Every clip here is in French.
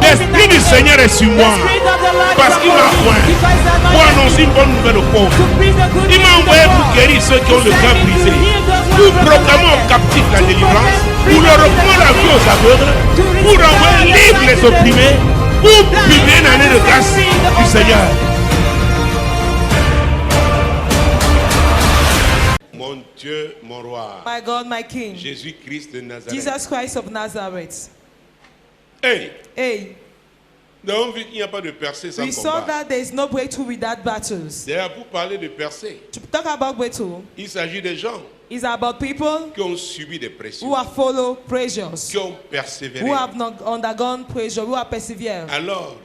L'Esprit du Seigneur est sur moi. Parce qu'il m'a oint pour annoncer une bonne nouvelle aux pauvres. Il m'a envoyé pour guérir ceux qui ont le cœur brisé, pour proclamer aux captifs la délivrance, pour leur reprendre la vie aux aveugles, pour envoyer libre les opprimés, pour publier une année de grâce du Seigneur. Mon Dieu, mon roi. My God, my King. Jésus-Christ de Nazareth. Jesus Christ of Nazareth. Hey. Hey. Nous avons vu qu'il n'y a pas de percée sans We saw combat. that there is no breakthrough without battles. D'ailleurs, pour parler de percée, To talk about breakthrough, il s'agit des gens it's about people qui ont subi des pressions, who have followed pressures, qui ont persévéré. who have not undergone pressure, who have persevered. Alors,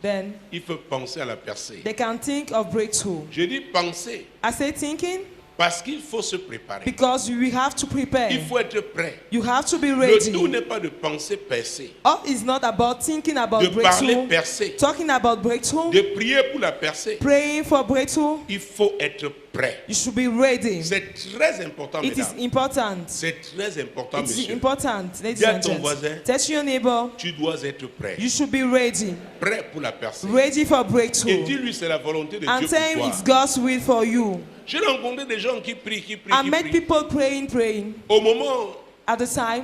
Then il faut penser à la percée. they can think of breakthrough. Je dis penser I say thinking parce qu'il faut se préparer. because we have to prepare. Il faut être prêt. You have to be Le ready. tout n'est pas de penser percée, All is not about thinking about de parler breakthrough, percée, talking about breakthrough, de prier pour la percée. praying for breakthrough. Il faut être prêt. You should be ready. C'est très important, It is mesdames. important. C'est très important, It is monsieur. important, ladies Dis à and ton gents. voisin, Tell your neighbor, tu dois être prêt. you should be ready. Prêt pour la percée. Ready for Et breakthrough. dis-lui, c'est la volonté de And Dieu tell pour him toi. it's God's will for you. J'ai rencontré des gens qui prient, qui prient, I qui met prient. people praying. Au moment At the time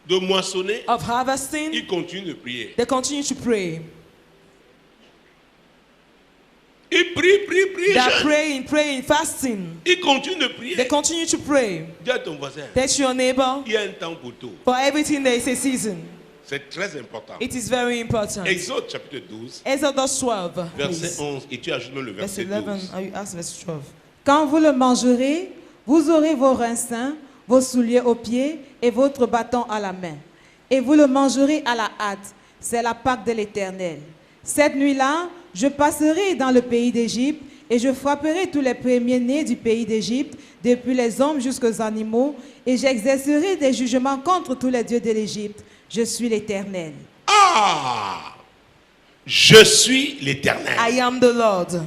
de moissonner, of harvesting, ils continuent de prier. they continue to pray. Ils prient, They are jeûnent. praying, fasting. Ils continuent de They prier. continue to pray. Dis à ton voisin, Tell your neighbor, il y a un temps pour tout. for everything there is a season. C'est très important. It is very important. Exode chapitre 12, Exodus 12, verset please. 11. Et tu ajoutes même le Verse verset 11, 12. you ask verse 12. Quand vous le mangerez, vous aurez vos reins sains, vos souliers aux pieds et votre bâton à la main. Et vous le mangerez à la hâte. C'est la Pâque de l'Éternel. Cette nuit-là, je passerai dans le pays d'Égypte et je frapperai tous les premiers-nés du pays d'Égypte, depuis les hommes jusqu'aux animaux, et j'exercerai des jugements contre tous les dieux de l'Égypte. Je suis l'Éternel. Ah! Je suis l'Éternel. I am the Lord.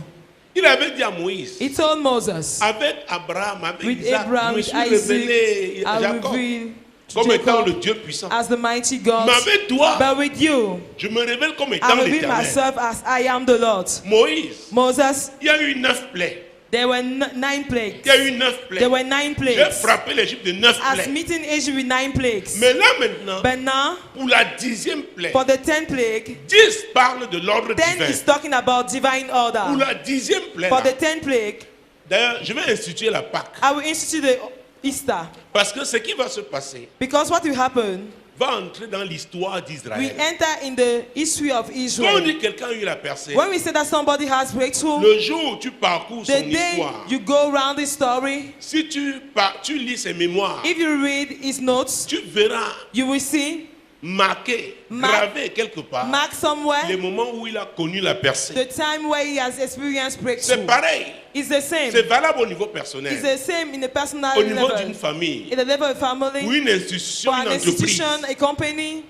Il avait dit à Moïse, He told Moses, avec Abraham, avec with Isaac, Abraham, je me with suis Isaac, révélé à I Jacob reveal to comme étant le Jacob Dieu puissant. as the mighty God. Mais avec toi, But with you, je me révèle comme I étant reveal l'Éternel. myself as I am the Lord. Moïse, Moses, il y a eu 9 plaies. there were 9 plagues. Il y a eu 9 plaies. There were 9 J'ai plagues. frappé l'Égypte de 9 As plaies. meeting Egypt with 9 plagues. Mais là maintenant, But now, pour la 10e plaie, for the 10th plague, 10 parle de l'ordre 10 divin. is talking about divine Pour order. la 10e plaie, For là, the 10th plague, d'ailleurs, je vais instituer la Pâque. I will institute the Easter. Parce que ce qui va se passer Because what will happen, va entrer dans l'histoire we d'Israël. enter in the history of Quand on Israel. dit quelqu'un a eu la percée, When we say that somebody has breakthrough, le jour où tu parcours the son day histoire, you go around the story, si tu lis ses mémoires, if you read his notes, tu verras you will see, marqué, gravé quelque part, mark les somewhere, moments où il a connu la percée. the time where he has experienced C'est breakthrough. pareil. It's the same. C'est valable au niveau It's personnel, the same in the personal au niveau d'une level, famille, in the level of ou family, une institution, for une an entreprise. institution, a company.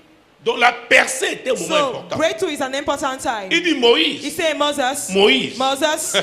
Donc la percée était un moment So important. breakthrough is an important time. Il dit He Moïse, said, Moses, Moïse, Moses,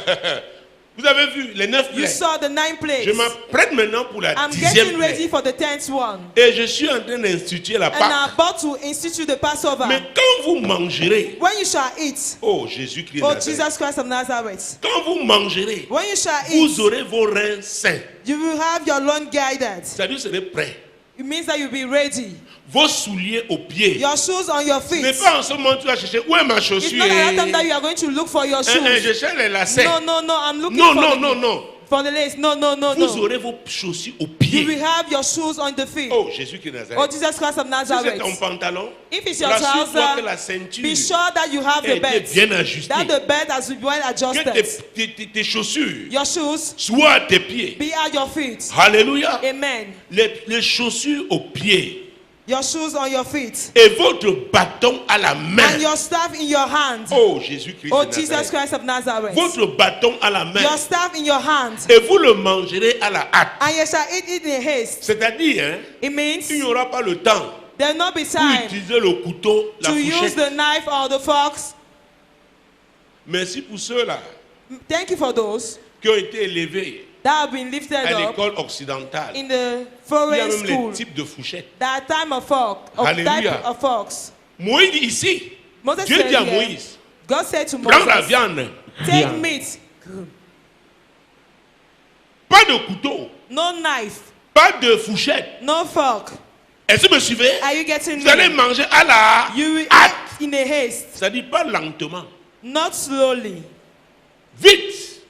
vous avez vu les 9 you plaies. saw the 9 Je plagues. m'apprête maintenant pour la I'm 10e getting ready plaie. for the 10th one. Et je suis en train d'instituer la And I'm Pâque. about to institute the Passover. Mais quand vous mangerez, When you shall eat, oh Jésus-Christ de oh Nazareth, Jesus Christ of Nazareth, quand vous mangerez, when you shall vous eat, aurez vos reins sains. you will have your loin guided. C'est-à-dire, vous serez prêts. It means that you'll be ready. Vos souliers aux pieds. Your shoes on your Ce feet. n'est pas en ce moment que tu vas chercher où est ma It's chaussure. not at that time that you are going to look for your Je shoes. cherche les lacets. No, I'm looking Non, for non, the, non, non. for the lace. No. Vous aurez vos chaussures aux You pieds. will have your shoes on the feet. Oh, Jésus-Christ de Oh, Nazareth. Jesus Christ of Si c'est Nazareth. ton pantalon, If it's your rassure-toi que la trouser, ceinture be sure that you have a the été belt. bien ajustée. That the belt has been well Que adjusted. tes chaussures Your shoes soient à tes pieds. be at your feet. Alléluia. Amen. Les chaussures aux pieds Your shoes on your feet. et votre bâton à la main. And your staff in your hand. Oh, Jésus-Christ Oh, de Jesus Nazareth. Christ of Nazareth. Votre bâton à la main. Your staff in your hand. Et vous le mangerez à la hâte. And you shall eat it in haste. C'est-à-dire, hein, It means il n'y aura pas le temps there will not be pour time utiliser le couteau, la to use fourchette. the knife or the forks. Merci pour ceux-là Thank you for those qui ont été élevés that have been lifted à up l'école occidentale. in the Il y a foreign même les school. types de fourchettes. That time of fork, of Hallelujah. type of forks. Moïse ici, Moses Dieu said dit à here, Moïse, God said to prends la Moses, viande. take meat, Pas de couteau, no knife, pas de fourchette. no fork. Est-ce que vous me suivez? Are you getting Vous allez me? manger à la You will hâte. eat in a haste, C'est-à-dire pas lentement. not slowly, Vite.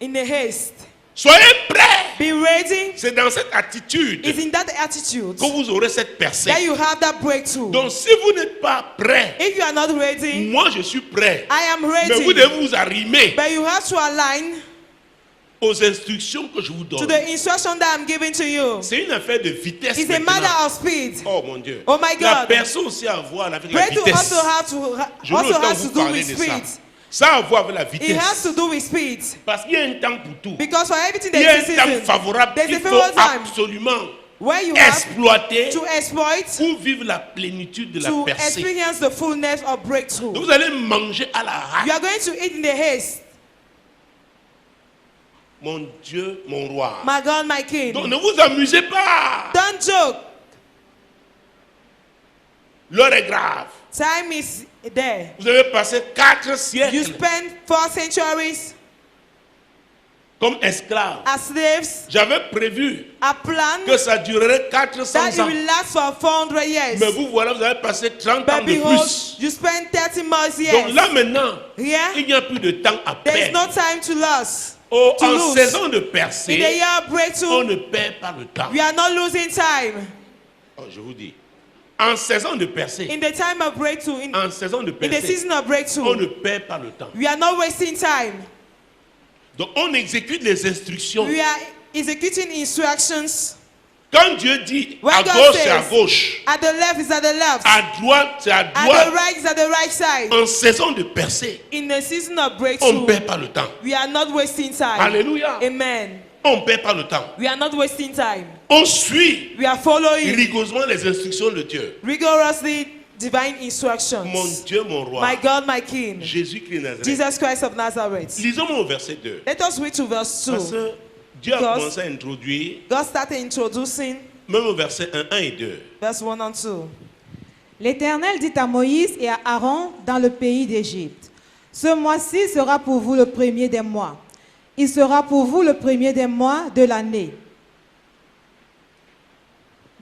in a haste. Soyez prêts. Be ready. C'est dans cette attitude It's in that attitude que vous aurez cette percée. that you have that breakthrough. Donc si vous n'êtes pas prêts, If you are not ready, moi je suis prêt. I am Mais vous ready. devez vous arrimer But you have to align aux instructions que je vous to donne. the instruction that I'm giving to you. C'est une affaire de vitesse. It's a maintenant. matter of speed. Oh mon Dieu. Oh my La God. personne aussi a à voir avec la Breakthrough vitesse. Je veux also autant has vous to do parler with de ça. speed. Ça a à voir avec la It has vitesse. to do with speed. Parce qu'il y a un temps pour tout. Because for everything Il y there a is un a temps season. favorable There's qu'il a faut favorable time absolument where you have exploiter to exploit, pour vivre la plénitude de la to percée. experience the fullness of breakthrough. Donc vous allez manger à la hâte. You are going to eat in the haste. Mon Dieu, mon roi. My God, my King. Donc ne vous amusez pas. Don't joke. L'heure est grave. Time is there. Vous avez passé 4 You siècles spent 4 centuries comme esclave. as slaves. J'avais prévu A plan que ça durerait that 400 it ans. will last for 400 years. Mais vous voilà, vous avez passé 30 ans But de behold, plus. you spent 30 more Donc years. là maintenant, Here, il n'y a plus de temps à there is perdre. no time to lose. Oh, to en lose. saison de In the percée, year of on breakthrough, ne perd pas le temps. we are not losing time. Oh, je vous dis, en saison de percée, In the time of breakthrough, in en saison de the percée, season of on breakthrough, ne perd pas le temps. we are not wasting time. Donc on exécute les instructions. We are executing instructions. Quand Dieu dit When à God gauche, c'est à says, gauche. At the left is at the left. À droite, c'est à At the droite. right is at the right side. En saison de percée, In the season of on ne breakthrough, perd pas le temps. we are not wasting time. Alléluia. Amen. On ne perd pas le temps. We are not wasting time. On suit We are following rigoureusement les instructions de Dieu. rigorously divine instructions. Mon Dieu, mon roi. My God, my King, Jésus-Christ de Nazareth. Jesus Christ of Nazareth. Lisons au verset 2. Let us read to verse Parce 2. que Dieu a Because- commencé à introduire, God started introducing même au verset 1 et 2. verse 1 and 2. L'Éternel dit à Moïse et à Aaron dans le pays d'Égypte, ce mois-ci sera pour vous le premier des mois. Il sera pour vous le premier des mois de l'année.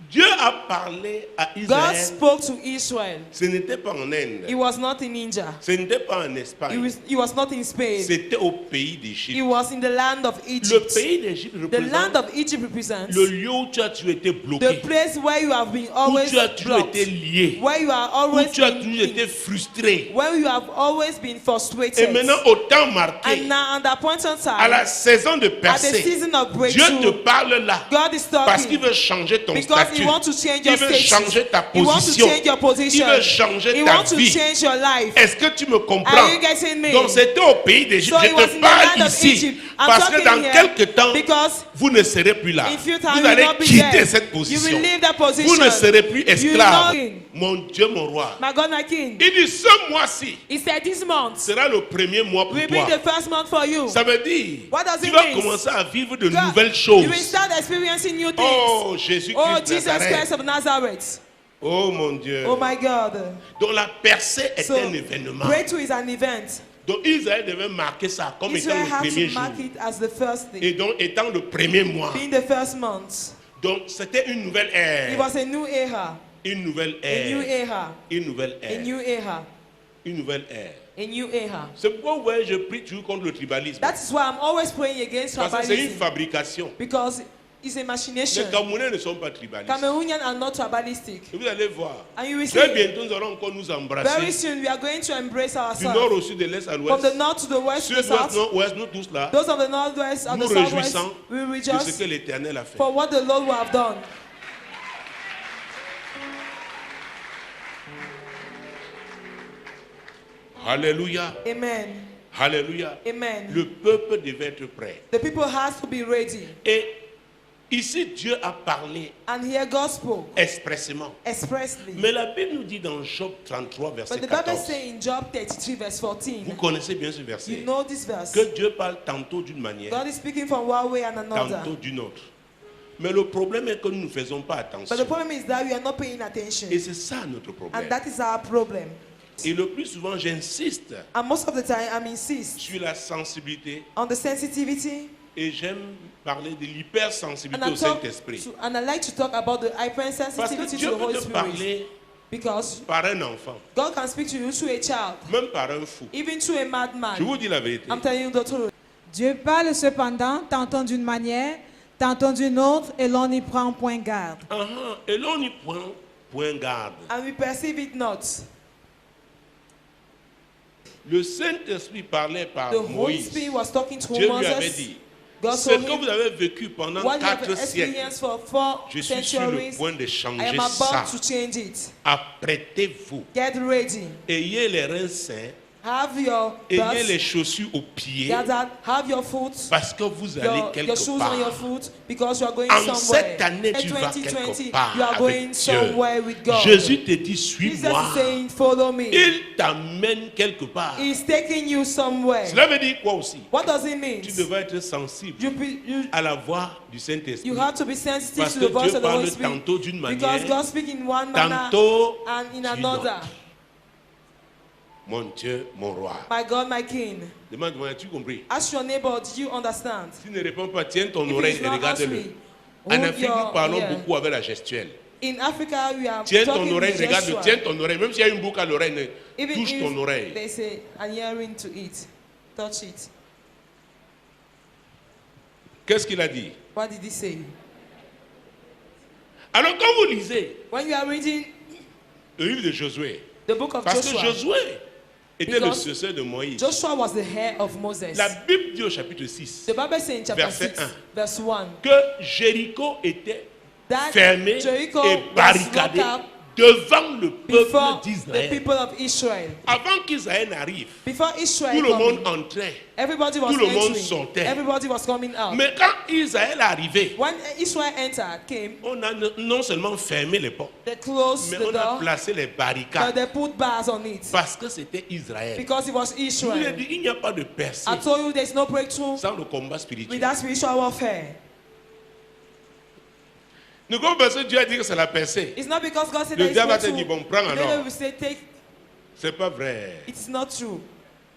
Dieu a parlé à God Israël. spoke to Israel. Ce n'était pas en Inde. He was not in India. Ce n'était pas en He Espagne. was not in Spain. C'était au pays He d'Égypte. was in the land of Le Egypt. pays d'Égypte The land représente of Egypt represents le lieu où tu as toujours été the bloqué. place where you have been Où always tu as toujours blocked, été lié. where you are Où always tu as been toujours été frustré. where you have always been Et frustrated. maintenant, au temps marqué, And now, at that point in à la time, saison de at the percée, season of Dieu te breakthrough, parle là. God is Parce qu'il talking veut changer ton because statut. He wants to change Il your veut status. changer ta He wants to position. change your Il position. veut changer He ta wants to vie. change your life. Est-ce que tu me comprends? Are you getting me? Donc c'était au pays d'Égypte. So Je it was te in the parle land of ici. Egypt. I'm Parce que talking dans here quelques temps, because vous ne serez plus là. in few time Vous you will allez not be quitter there. cette You position. will leave that position. Vous ne serez plus You will esclave. not- Mon Dieu, mon roi. My God, my King. Il dit ce mois-ci He said this month sera le premier mois pour will be toi. the first month for you. Ça veut dire What does tu it vas mean? commencer à vivre de God, nouvelles you will choses. start experiencing new things. Oh, Jésus-Christ Oh, de Jesus Nazareth. Christ of Nazareth. Oh, mon Dieu. Oh, my God. Donc la percée est So, un événement. breakthrough is an event. Donc Israël devait marquer ça comme étant Israel le has premier to jour. mark it as the first Et thing, donc étant le premier mois. being the first month. Donc c'était une nouvelle It ère. was a new era, Une nouvelle a new ère. era, Une nouvelle a ère. new era, Une nouvelle ère. a new era. C'est pourquoi vous voyez, je prie toujours contre le tribalisme. That is why I'm always praying against Parce que c'est une tribalism, fabrication. because it's a machination. Les Camerounais ne sont pas tribalistes. Cameroonians are not tribalistic. Et vous allez voir. And you will Très see, bientôt, nous allons encore nous very embrasser. soon we are going to embrace Du nord ourselves. au sud, de l'est à From l'ouest. the north to the west to the Sud-ouest, south, nord-ouest, nous tous là. those of the northwest and Nous the southwest, réjouissons we de ce rejoice que l'Éternel a fait. for what the Lord will have done. Alléluia. Amen. Alléluia. Amen. Le peuple devait être prêt. The people has to be ready. Et ici, Dieu a parlé And here God spoke expressément. expressly. Mais la Bible nous dit dans Job 33, verset But the Bible 14. says in Job 33 verse Vous 14, connaissez bien ce you verset. know this verse. Que Dieu parle tantôt d'une manière, God is speaking from one way and another. tantôt d'une autre. Mais le problème est que nous ne faisons pas But attention. the problem is that we are not paying attention. Et c'est ça notre problème. And that is our problem. Et le plus souvent, j'insiste And most of the time, I insist sur la sensibilité on the sensitivity. et j'aime parler de l'hypersensibilité And au Saint-Esprit. and I like to talk about the Parce que hypersensitivity Dieu to the peut Holy te Spirit. parler Because par un enfant, God can speak to you through a child, même par un fou. even through a Je madman. vous dis la vérité. I'm telling you the truth. Dieu parle cependant, tantôt d'une manière, tantôt d'une autre, et l'on n'y prend point garde. Et l'on y prend point garde. And we perceive it not. Le Saint-Esprit parlait par The Holy Moïse. Spirit was talking to Dieu lui avait Moses. dit, God ce told que him, vous avez vécu pendant what you have 4 siècles, experienced for 4 je suis sur le centuries, point de I changer am ça. about to change it. Apprêtez-vous. Get ready. Ayez les reins sains. Have your Ayez les bus chaussures aux pieds. gathered. Have your foot, Parce que vous allez your quelque shoes part. on your foot, because you are going En somewhere. cette année, In tu vas 2020, quelque part you are avec going Dieu. somewhere with God. Jésus te dit, Jesus suis-moi. is saying, follow me. Il t'amène quelque part. He's taking you somewhere. Cela veut dire quoi aussi? What does it mean? Tu devrais être sensible You à la voix du Saint-Esprit. you have to be sensitive Parce to que the voice Dieu of the Holy parle Spirit. tantôt d'une Because manière, God speaks in one manner tantôt and in d'une another. autre. Mon Dieu, mon roi. My God, my King. Demande-moi, as-tu compris? Ask your neighbor, do you understand? Si tu ne réponds pas, tiens ton If oreille he's et not regarde-le. answering, En hold Afrique, nous your parlons ear. beaucoup avec la gestuelle. In Africa, we are Tiens ton talking oreille, with regarde, gesture. tiens ton oreille. Même s'il y a une boucle à l'oreille, Even touche ton if oreille. they say an earring to it, touch it. Qu'est-ce qu'il a dit? What did he say? Alors quand vous lisez When you are reading le livre de Josué, the book of parce que Joshua, Josué était le Because successeur de Moïse. Joshua was the heir of Moses. La Bible dit au chapitre 6 The Bible says in chapter Verset 6, 1. verse 1, que Jéricho était that fermé Jericho et was barricadé locked up devant le before peuple the d'Israël. people of Israel. Avant qu'Israël n'arrive, Before tout Israel le monde coming, entrait. everybody was tout le monde entering. sortait. Everybody was coming out. Mais quand Israël est arrivé, When Israel entered, came, on a non seulement fermé les portes, they closed mais the on a door, placé les but barricades they put bars on it parce que c'était Israël. because it was Je vous ai Israel. dit, il n'y a pas de percée I told you there's no breakthrough sans le combat spirituel. without spiritual warfare. Ne crois pas que Dieu a dit que c'est la percée. It's not because God said Le that it's diable va te dire, breakthrough. bon, prends The devil alors. will say, take. C'est pas vrai. It's not true.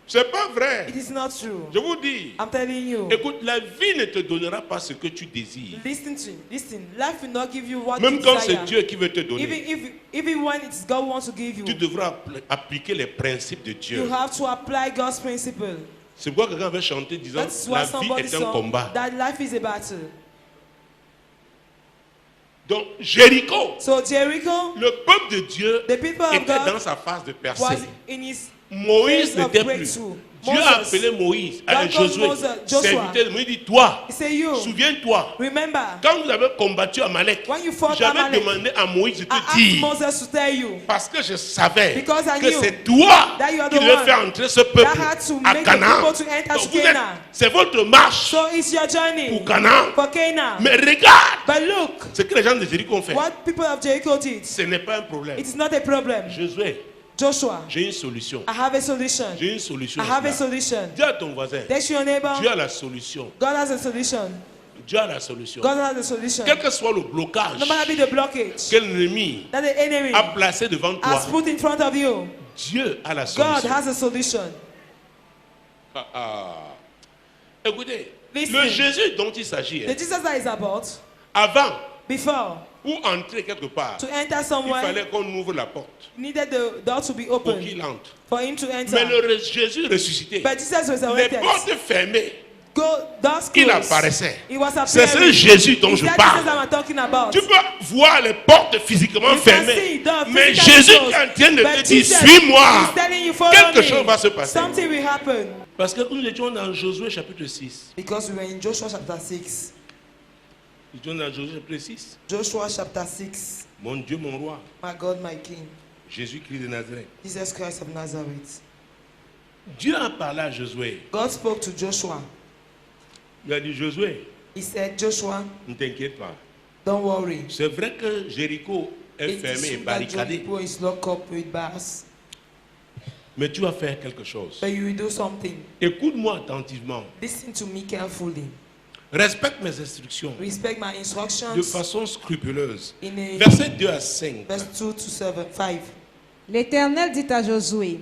C'est pas vrai. It is not true. Je vous dis, I'm telling you. écoute, la vie ne te donnera pas ce que tu désires. Listen to listen. Life will not give you what Même you quand c'est desire. Dieu qui veut te Even donner, even when it's God wants to give you, tu devras appliquer les principes de you Dieu. have to apply God's principle. C'est pourquoi quelqu'un avait chanté disant That's la why vie somebody est un said combat. that life is a battle. Donc Jéricho, So Jericho, le peuple de Dieu the people of était dans God sa phase de percée. was in his Moïse phase of n'était plus. breakthrough. Dieu a Moses, appelé Moïse, God called Josué, Joshua. serviteur de Moïse, dit toi, he said, you souviens-toi, remember quand vous avez combattu Amalek, when you fought j'avais Amalek, demandé à Moïse de I te asked dire, Moses to tell you parce que je savais Because I que knew c'est toi that you are qui the devais one faire entrer ce peuple that had to à make the Canaan. people to enter Donc to vous êtes- Canaan. c'est votre marche So it's your journey pour Canaan. for Canaan. Mais regarde But look, ce que les gens de Jéricho ont fait. what people of Jericho did. Ce n'est pas un problème. It is not a problem. Josué, Joshua, j'ai une solution. I have a solution. J'ai une solution. I have a à cela. solution. Dis à ton voisin, Text your neighbor. Dieu a la solution. God has a solution. Dieu a la solution. God has a solution. Quel que soit le blocage No matter be the blockage que l'ennemi that the enemy a placé devant toi, has put in front of you, Dieu a la God solution. has a solution. Écoutez, Listen. le Jésus dont il s'agit, The Jesus that is about, avant, before, pour entrer quelque part, to enter il somewhere, fallait qu'on ouvre la porte needed the door to be pour open qu'il entre. for him to enter. Mais Jésus ressuscité, But Jesus les resurrected. portes fermées, Doors il closed. apparaissait. He was C'est ce appearing. Jésus dont Is je that parle. Jesus I'm talking about? Tu peux voir les portes physiquement You can fermées, see the mais physical Jésus doors. qui est en train de But te dire, Jesus suis-moi. is telling you, follow Quelque me. chose va se passer. Something will happen. Parce que nous étions dans Josué chapitre 6. Because we were in Joshua chapter 6. Nous étions dans Josué chapitre 6. Joshua chapter 6. Mon Dieu, mon roi, My God, my King. Jésus-Christ de Nazareth. Jesus Christ of Nazareth. Dieu a parlé à Josué. God spoke to Joshua. Il a dit, Josué, He said, Joshua, ne t'inquiète pas. don't worry. C'est vrai que Jéricho est It fermé is et true that barricadé, Jericho is locked up with bars. mais tu vas faire quelque chose. But you will do something. Écoute-moi attentivement. Listen to me carefully. Respecte mes instructions Respect my de instructions. façon scrupuleuse. In a- Versets 2 à 5. Verse 2 to 5. L'Éternel dit à Josué,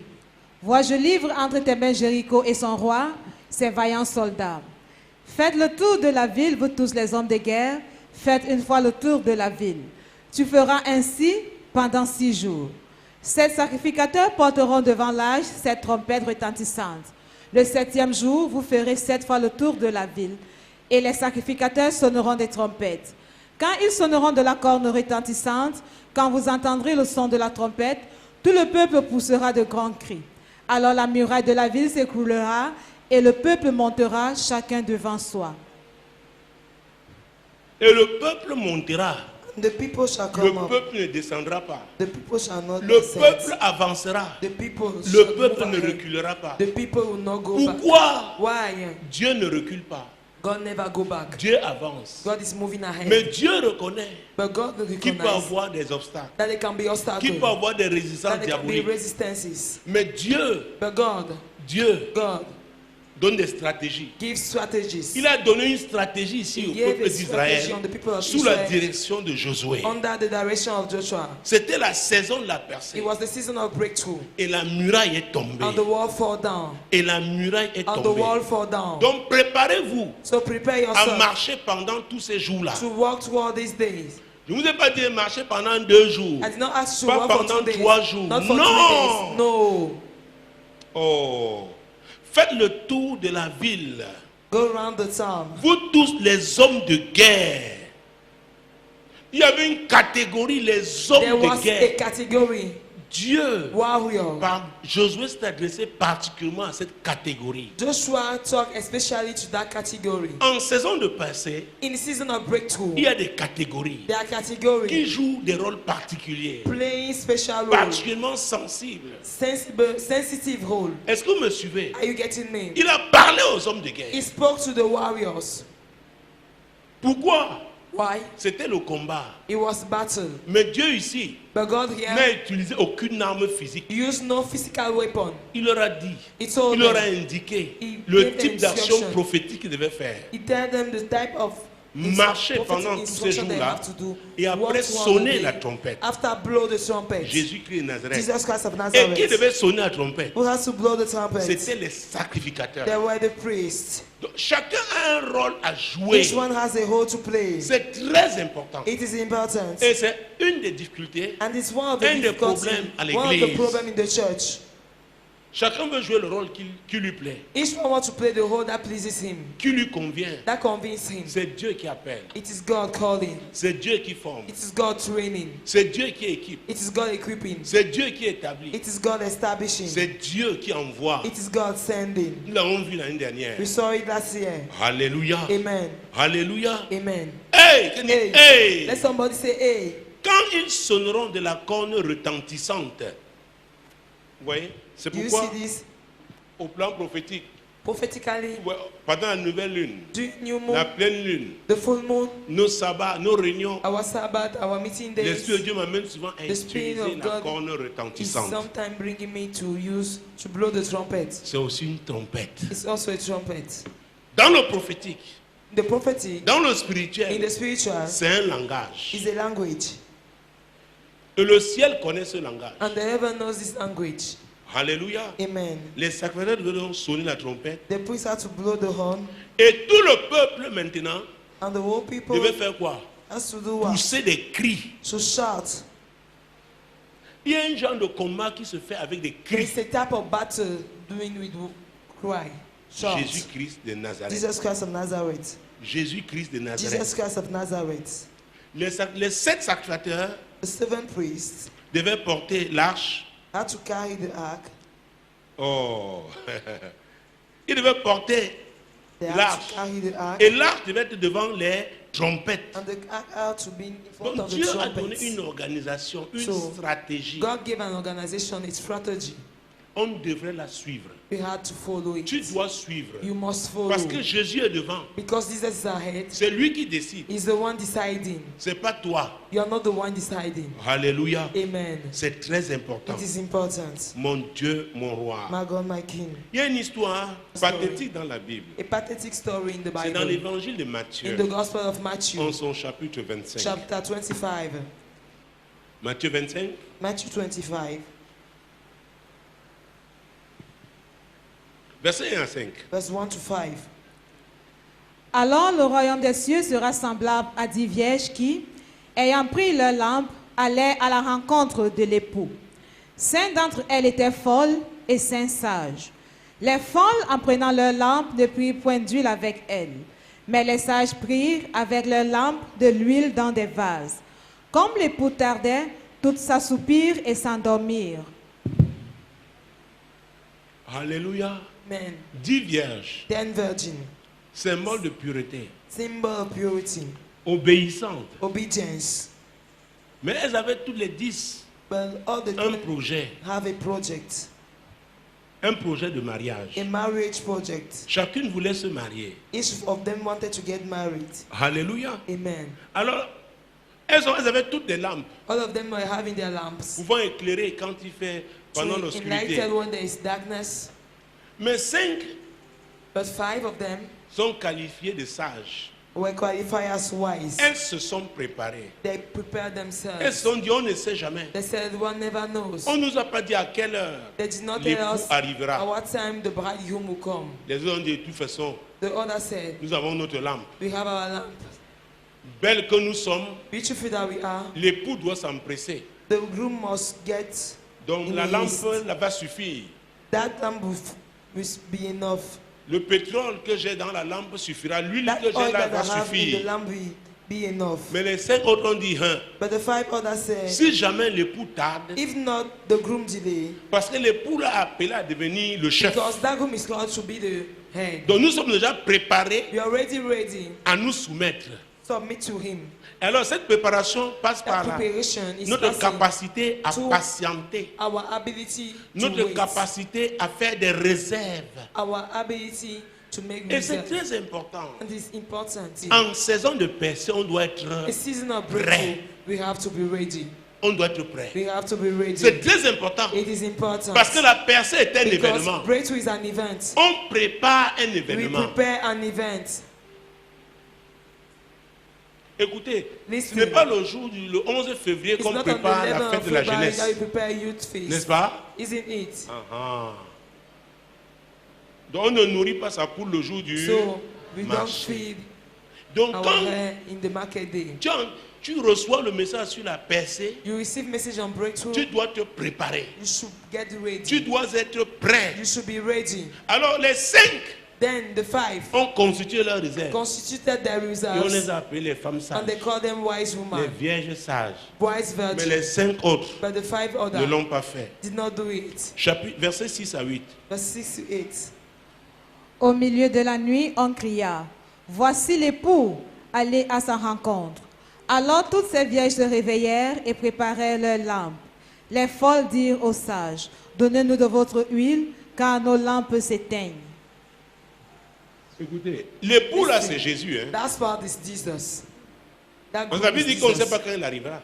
vois, je livre entre tes mains Jéricho et son roi, ses vaillants soldats. Faites le tour de la ville, vous tous les hommes de guerre, faites une fois le tour de la ville. Tu feras ainsi pendant 6 jours. 7 sacrificateurs porteront devant l'âge 7 trompettes retentissantes. Le 7e jour, vous ferez 7 fois le tour de la ville, et les sacrificateurs sonneront des trompettes. Quand ils sonneront de la corne retentissante, quand vous entendrez le son de la trompette, tout le peuple poussera de grands cris. Alors la muraille de la ville s'écroulera et le peuple montera chacun devant soi. Et le peuple montera. The people shall Le come up. peuple ne descendra pas. The people shall not Le descend. peuple avancera. The people Le shall peuple move ne ahead. reculera pas. The people will not go back. Pourquoi Why? Dieu ne recule pas? God never go back. Dieu avance. God is moving ahead. Mais Dieu reconnaît But God qu'il peut recognizes avoir des obstacles, that there can be qu'il obstacles, peut avoir des résistances that there can be diaboliques. resistances. Mais Dieu But God donne des stratégies. gives strategies. Il a donné une stratégie ici au He gave peuple a strategy d'Israël on the people of sous la Israel direction de Josué. under the direction of Joshua. C'était la saison de la It percée. was the season of breakthrough. Et la muraille est tombée. And the wall fall down. Et la muraille est And the tombée. wall fall down. Donc préparez-vous So prepare à yourself marcher pendant tous ces jours-là. to walk toward these days. Je ne vous ai pas dit marcher pendant 2 jours. I did not ask you Pas to walk for pendant 2 days. 3 jours. Not for Non. 3 days. No. Oh. Faites le tour de la ville. Go around the town. Vous tous les hommes de guerre. Il y avait une catégorie, les hommes There was de a guerre. category. Dieu, Warrior. par Josué s'est adressé particulièrement à cette catégorie. Joshua talked especially to that category. En saison de percée, In the season of breakthrough, il y a des catégories there are qui categories jouent des rôles particuliers, playing special roles, particulièrement sensibles. sensitive role. Est-ce que vous me suivez? Are you getting me? Il a parlé aux hommes de He guerre. spoke to the warriors. Pourquoi? Why? C'était le combat. It was battle. Mais Dieu ici But God n'a here utilisé aucune arme physique. used no physical weapon. Il leur a dit, He told il leur a them, indiqué He le gave type them d'action instruction. prophétique qu'ils devaient faire. he told them the type of Marcher prophetic pendant tous ces instruction they jours-là have to do. et Walk après toward sonner the la day. trompette. After blow the trumpet. Jésus-Christ de Nazareth. Jesus Christ of Et qui Nazareth. devait sonner la trompette? Who has to blow the trumpet? C'était les sacrificateurs. They were the priests. Donc, chacun a un rôle à jouer. Each one has a role to play. C'est très important. It is important. Et c'est une des difficultés. And it's one of the Un des difficulties, problèmes à one of the l'église. problems in the church. Chacun veut jouer le rôle qui lui plaît, Each one wants to play the role that pleases him, qui lui convient. that convinces him. C'est Dieu qui appelle. It is God calling. C'est Dieu qui forme. It is God training. C'est Dieu qui équipe. It is God equipping. C'est Dieu qui établit. It is God establishing. C'est Dieu qui envoie. It is God sending. Nous l'avons vu l'année dernière. We saw it last year. Alléluia. Amen. Alléluia. Amen. Hey, Hey. hey. Let somebody say, hey. Quand ils sonneront de la corne retentissante, vous voyez, c'est Do you pourquoi see this? au plan prophétique, Prophetically, ouais, pendant la nouvelle lune, during new la moon, pleine lune, the full moon, nos sabbats, nos réunions, our Sabbath, our meeting days, l'Esprit de Dieu m'amène souvent à The Spirit utiliser of la God corne is retentissante. sometimes bringing me to blow the trumpet. C'est aussi une trompette. It's also a trumpet. Dans le prophétique, The prophetic, dans le in spirituel, the spiritual, c'est un langage. is a language. Et le ciel connaît ce langage. And the heaven knows this language. Alléluia. Amen. Les sacrificateurs devront sonner la trompette. The priests had to blow the horn, Et tout le peuple maintenant and the whole people devait faire quoi? has to do what? Pousser des cris. To shout. Il y a un genre de combat qui se fait avec des There cris. is a type of battle doing with cry, shout. Jésus-Christ de Nazareth. Jesus Christ of Nazareth. Jésus-Christ de Jesus Nazareth. Christ of Nazareth. Les 7 sacrificateurs The 7 priests devaient porter l'arche. had to carry the ark. Oh. Ils devaient porter They had l'arche. to carry the ark. Et l'arche devait être devant les trompettes. And the ark had to be in front Donc of the Dieu a donné trumpets. une organisation, une So, stratégie. God gave an organization a strategy. On devrait la suivre. We had to follow it. Tu dois suivre. You must follow. Parce que Jésus est devant. Because Jesus is ahead. C'est lui qui décide. He's the one deciding. C'est pas toi. You are not the one deciding. Alléluia. Amen. C'est très important. It is important. Mon Dieu, mon roi. My God, my King. Il y a une histoire pathétique dans la Bible. A pathetic story in the C'est dans Bible. l'évangile de Matthieu, In the Gospel of Matthew, en son chapitre 25. chapter 25. Matthieu 25, Matthew 25, verset 1 à 5. verse 1 to 5. Alors le royaume des cieux sera semblable à 10 vierges qui, ayant pris leur lampe, allaient à la rencontre de l'époux. 5 d'entre elles étaient folles et 5 sages. Les folles, en prenant leur lampe, ne prirent point d'huile avec elles, mais les sages prirent avec leur lampe de l'huile dans des vases. Comme l'époux tardait, toutes s'assoupirent et s'endormirent. Alléluia. Amen. 10 vierges, 10 virgins, symbole de pureté, symbol of purity, obéissantes. obedience. Mais elles avaient toutes les 10 But all the un 10 projet de mariage. a marriage project. Chacune voulait se marier. Each of them wanted to get married. Alléluia. Amen. Alors, elles avaient toutes des lampes All of them were having their lamps pouvant éclairer quand il fait pendant to l'obscurité. enlighten when there is darkness. Mais 5 But 5 of them sont qualifiées de sages. were qualified as wise. Elles se sont préparées. They prepared Elles se themselves. sont dit, on ne sait jamais. They said one never knows. On ne nous a pas dit à quelle heure They did not tell l'époux us at arrivera. what time the bridegroom will come. Les autres ont dit, de toute façon, The other said, nous avons notre lampe. we have our lamp. Belle que nous sommes, Beautiful that we are, l'époux doit s'empresser. the groom must get, Donc In la haste. lampe là va suffire. that lamp will be enough. Le pétrole que j'ai dans la lampe suffira. L'huile That que j'ai oil là that va I have in the suffire. lamp will be enough. Mais les 5 autres ont dit, hein, But the 5 others said, si jamais l'époux tarde, if not the groom delay, parce que l'époux l'a appelé à devenir le chef. because that groom is called to be the head. Donc nous sommes déjà préparés We are already ready. à nous soumettre. Submit to him. Alors cette préparation passe That par preparation is notre passing capacité à to patienter, our ability to notre wait, capacité à faire des réserves. our ability to make Et c'est reserve. très important. And it's important. En saison de percée, on doit être A season of prêt. breakthrough, we have to be ready. On doit être prêt. We have to be ready. C'est très important. It is important. Parce que la percée est un Because événement. breakthrough is an event. On prépare un We événement. prepare an event. Écoutez, ce Listen. n'est pas le jour du le 11 février It's qu'on not on the prépare la 11th fête of de la February that we jeunesse. prepare youth feast. N'est-ce pas? Isn't it? Ah. Donc on ne nourrit pas sa poule le jour du So we don't marché. feed Donc our quand hair in the market day. tu reçois le message sur la percée, You receive message on breakthrough. tu dois te préparer. You should get ready. Tu dois être prêt. You should be ready. Alors les 5 Then the 5 ont constitué leur réserve. constituted their Et on les reserves, a appelés les femmes and sages, they call them wise les women, vierges sages. wise Mais virgins. les 5 autres But the 5 ne others l'ont pas fait. did not do it. Verset 6 à 8. Verse 6 to 8. Au milieu de la nuit, on cria, « Voici l'époux, allez à sa rencontre. » Alors toutes ces vierges se réveillèrent et préparèrent leurs lampes. Les folles dirent aux sages, « Donnez-nous de votre huile, car nos lampes s'éteignent. » Écoutez, l'époux là c'est Jésus. Hein. That part is Jesus. That On group avait is dit qu'on ne sait Jesus. pas quand il arrivera.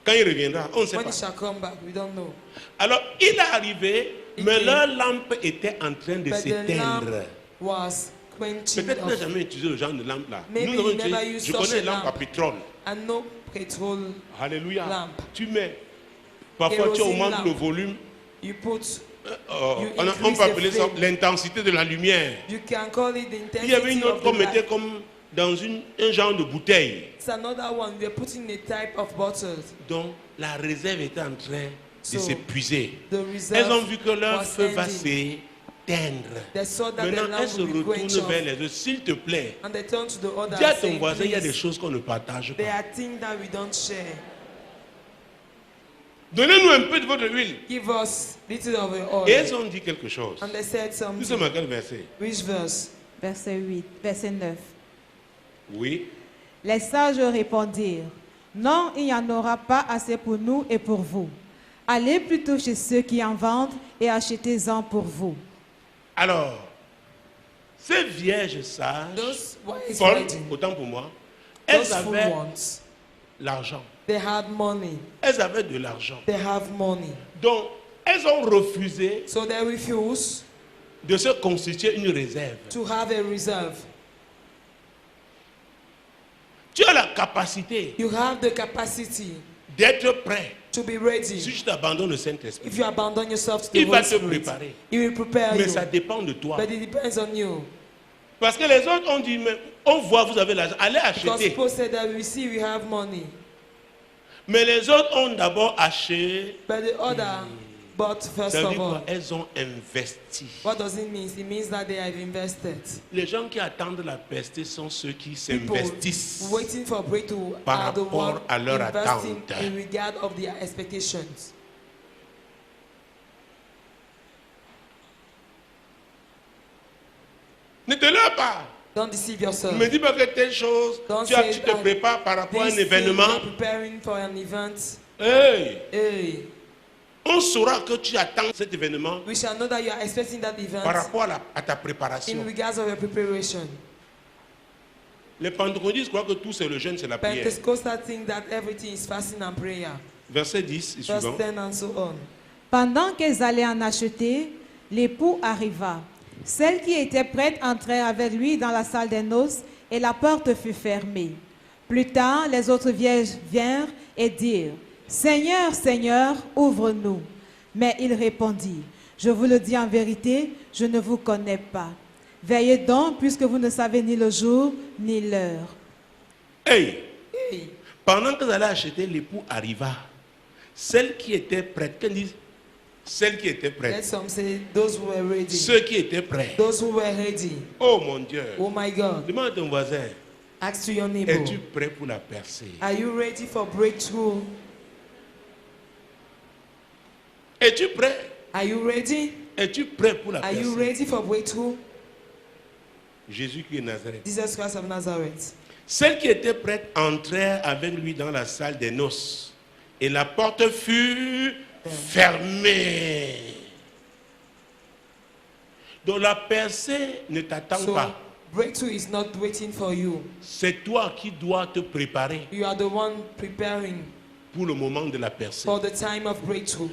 Quand il reviendra, on ne sait When pas. he shall come back, we don't know. Alors il est arrivé, mais came. leur lampe était en train de But the lamp s'éteindre. was quenching Peut-être qu'il n'a off. jamais utilisé le genre de lampe là. Maybe Nous avons he never utilisé, used je such connais a les lampes à lamp. pétrole. And no petrol Alléluia. lamp. Tu mets. Parfois tu Kerosene augmentes lamp. le volume. You put, You On increase peut appeler the ça flame. l'intensité de la lumière. you can call it the Il y avait une intensity autre of qu'on the mettait light. comme dans un genre de bouteille. It's another one. We're putting a type of bottles. Donc la réserve était en train de So, s'épuiser. The Elles ont reserve vu que leur was feu va ending. s'éteindre. They saw that the Maintenant, lamp elles se would be retournent quenched vers off. les autres. S'il te plaît, And they turned to the other dis à and ton saying, voisin, il y a des "Please, choses qu'on ne partage there pas. are things that we don't share. Donnez-nous un peu de votre huile. Give us little of your Et oil." elles ont dit quelque chose. And they said Nous sommes something. à quel verset? Which verse? Verset 8, verset 9. Oui. Les sages répondirent, « Non, il n'y en aura pas assez pour nous et pour vous. » Allez plutôt chez ceux qui en vendent et achetez-en pour vous. Alors, ces vierges sages, Those wise folles, virgins, autant pour moi, those elles full avaient ones, l'argent. they had money. Elles avaient de l'argent. They have money. Donc, elles ont refusé So they refuse de se constituer une réserve. to have a reserve. Tu as la capacité You have the capacity d'être prêt. to be Si ready. tu t'abandonnes au Saint-Esprit, If you abandon yourself to the il va Holy te Spirit, préparer. He will prepare Mais you. ça dépend de toi. But it depends on you. Parce que les autres ont dit, mais on voit, vous avez l'argent, allez Because acheter. people said that we see we have money. Mais les autres ont d'abord acheté. But the other bought first Ça veut of dire quoi? all. Elles ont investi. What does it mean? It means that they have invested. Les gens qui attendent la percée sont ceux qui People s'investissent. waiting for breakthrough Par are the rapport ones à leur investing attente. in regard of their expectations. Ne te leurre pas. Don't deceive Ne yourself. me dis pas que telle chose, Don't tu say te that prépares par rapport à un This thing, événement. you are preparing for an event. Hey, Hey, on saura que tu attends cet événement we shall know that you are expecting that event par rapport à ta in préparation. regards of your preparation. Les pentecôtistes croient que tout c'est le jeûne, c'est la prière. Pentecostal think that everything is fasting and prayer. Verset 10 et Verse suivant. 10 and so on. Pendant qu'elles allaient en acheter, l'époux arriva. Celles qui étaient prêtes entrèrent avec lui dans la salle des noces et la porte fut fermée. Plus tard, les autres vierges vinrent et dirent, « Seigneur, Seigneur, ouvre-nous. » Mais il répondit, « Je vous le dis en vérité, je ne vous connais pas. Veillez donc, puisque vous ne savez ni le jour ni l'heure. » Hey, Hey, pendant que vous allez acheter, l'époux arriva. Celles qui étaient prêtes, qu'elles disent? Celles qui étaient let prêtes. some say those who were ready. Ceux qui étaient prêts. Those who were ready. Oh mon Dieu. Oh my God. Demande à ton voisin, Ask to your neighbor. es-tu prêt pour la percée? Are you ready for breakthrough? Es-tu prêt? Are you ready? Es-tu prêt pour la Are you percée? ready for breakthrough? Jésus qui est Nazareth. Jesus Christ of Nazareth. Celles qui étaient prêtes entrèrent avec lui dans la salle des noces. Et la porte fut fermée. Donc la percée ne t'attend So pas. breakthrough is not waiting for you. C'est toi qui dois te préparer You are the one preparing pour le moment de la percée. for the time of breakthrough.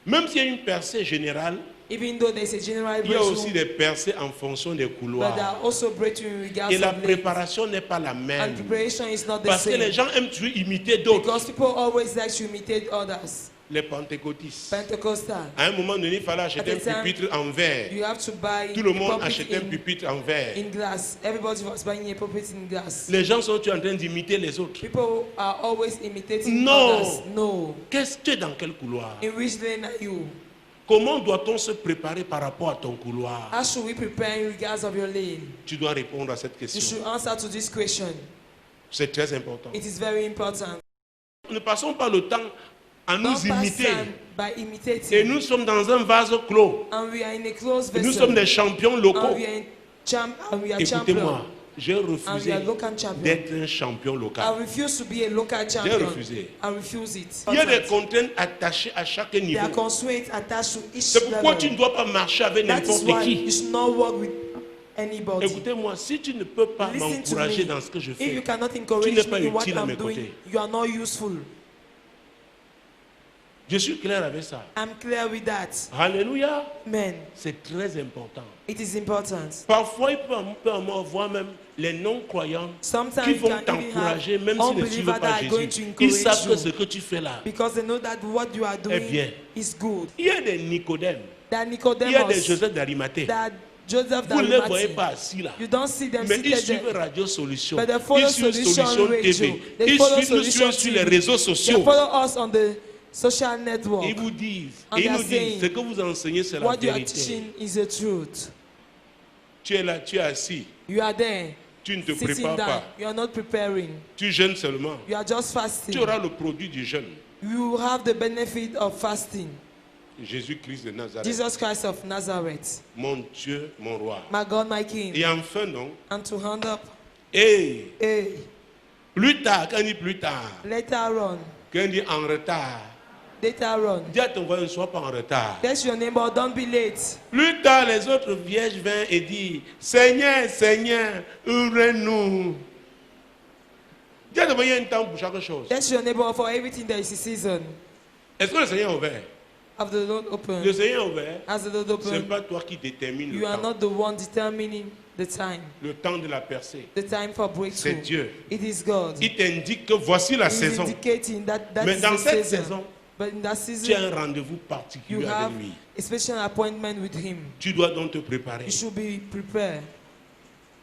Même s'il y a une percée générale, Even though there's a general il y a aussi breakthrough, des percées en fonction des but there couloirs. are also breakthrough in regards Et la of length. préparation n'est pas la And même. preparation is not the Parce que les same. gens aiment toujours imiter d'autres. Because people always like to imitate others. Les pentecôtistes. Pentecostal. À un moment donné, il fallait acheter At the un time, pupitre en verre. You have to buy Tout le a monde pulpit achetait un pupitre en verre. in glass. Everybody was buying a pulpit in glass. Les gens sont en train d'imiter les autres. People are always imitating No. others. No. Qu'est-ce que tu es dans quel couloir? In which lane are you? Comment doit-on se préparer par rapport à ton couloir? How should we prepare in regards of your lane? Tu dois répondre à cette You question. should answer to this question. C'est très important. It is very important. Ne passons pas le temps à nous Don't pass imiter. time by Et imitating. nous sommes dans un vase clos. And we are in a closed Et nous vessel. sommes des champions locaux. And we are champions. Écoutez-moi, j'ai And we refusé are local champions. d'être un champion I local. refuse to be a local champion. refusé. I refuse it. Il y a des contraintes attachées à chaque There niveau. are constraints attached to each C'est pourquoi level. tu ne dois pas marcher avec That is n'importe why qui. you should not work with anybody. Écoutez-moi, si tu ne peux pas Listen to m'encourager me. dans ce que je If you fais, cannot tu encourage n'es pas me in what utile à I'm mes doing, côtés. you are not useful. Je suis clair avec ça. I'm clear with that. Alléluia. Men, C'est très important. it is important. Parfois, il peut en avoir même les non-croyants Sometimes qui you vont can even t'encourager, have même s'ils ne suivent unbelievers pas that are going to Jésus. Ils savent que encourage ce you que tu fais là because they know that what you are est bien. doing is good. Il y a des Nicodèmes, That il y a des Nicodemus, Joseph d'Arimathée. that Joseph Vous ne les voyez d'Arimathie, pas assis là. you don't see them Mais ils seated suivent there. Radio Solution. But they follow Ils suivent Solution Solution Radio. TV. They Ils follow suivent, nous Solution suivons sur les TV. réseaux They sociaux. follow us on the social network. Ils vous disent, And et ils they nous are disent, saying, ce que vous enseignez, c'est la What you are vérité. teaching is the truth. Tu es là, tu es assis. You are there, Tu ne te sitting prépares down. pas. You are not preparing. Tu jeûnes seulement. You are just Tu fasting. auras le produit du jeûne. You will have the benefit of fasting. Jésus-Christ de Nazareth. Jesus Christ of Nazareth, Mon Dieu, mon roi. my God, my King. Et enfin, non. And to hand up, Et hey, plus tard, quand on dit plus tard, later on, quand on dit en retard, later on. Dis à ton voisin, ne sois pas en retard. Tell your neighbor, don't be late. Plus tard, les autres vierges vinrent et disent, Seigneur, Seigneur, ouvre-nous. Dis à ton voisin, il y a un temps pour chaque chose. Tell your neighbor, for everything there is a season. Est-ce que le Seigneur est ouvert? Have the Lord open? Le Seigneur est ouvert. Has the Lord Ce n'est open? pas toi qui détermine You le are temps. not the one determining the time. Le temps de la percée. The time for C'est breakthrough. Dieu. It is God. Il t'indique que voici la He is saison. indicating that Mais is dans the cette season. saison, But in that tu as season, un rendez-vous you particulier have avec lui. a special appointment with Him. Tu dois donc te préparer. You should be prepared.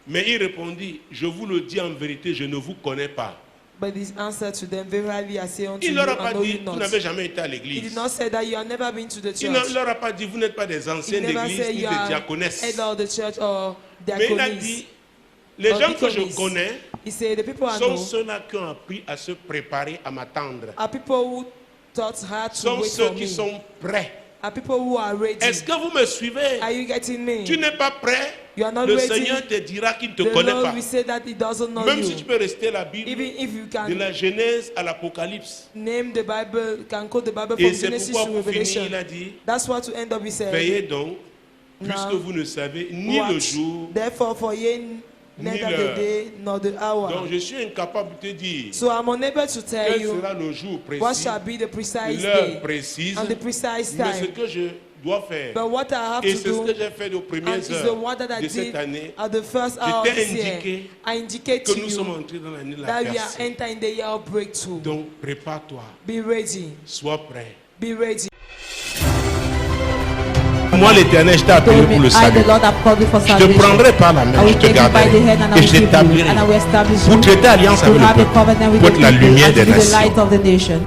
Mais il répondit, je vous le dis en vérité, je ne vous connais pas. But His answer to them, verily I say unto Il you, leur a I pas know dit, you vous not. n'avez jamais été à He did l'église. not say that you have never been to the Il church. ne leur a pas dit, vous n'êtes pas des He anciens never d'église said ni you des are diaconesses. head of the church or Mais il a diaconess. dit, les or gens que je deaconess. connais He said the people I sont know ceux-là qui ont appris à se préparer, à m'attendre. are people who taught how to Sont wait ceux for qui me. sont prêts. Are people who are ready. Est-ce que vous me suivez? Are you getting me? Tu n'es pas prêt? You are not Le ready. Seigneur te dira qu'il ne te The connaît Lord pas. will say that He doesn't know Même you. si tu peux rester la Bible Even if you de can la Genèse à l'Apocalypse. name the Bible, can quote the Bible Et from c'est Genesis pourquoi to pour finir, Revelation. il a dit, That's what to end up he said. veillez donc, puisque Now, vous ne savez ni le watch. jour. Therefore, for ye neither l'heure. the day nor the hour. Donc je suis incapable de te dire So I'm unable to tell quel you sera le jour what précis, shall be the precise l'heure day précise, and the precise mais ce time. que je dois faire. But what I have Et to c'est ce que do, j'ai fait aux and premières is the heures one that I de cette did année, at the first hour of t'ai this year. indiqué I indicate que to nous sommes you entrés dans l'année de la that we are percée. entering the year of breakthrough. Donc prépare-toi, Be ready. sois prêt. Be ready. Moi l'Éternel, je t'ai appelé Told pour me, le I, salut. the Lord, have called you for Je te salvation. prendrai par la main, I will je te take you by garderai the hand and I et will je keep you, t'établirai and I will establish pour you traiter alliance to avec le have a peuple, covenant with pour the être la people lumière and to des be the light nations. of the nation.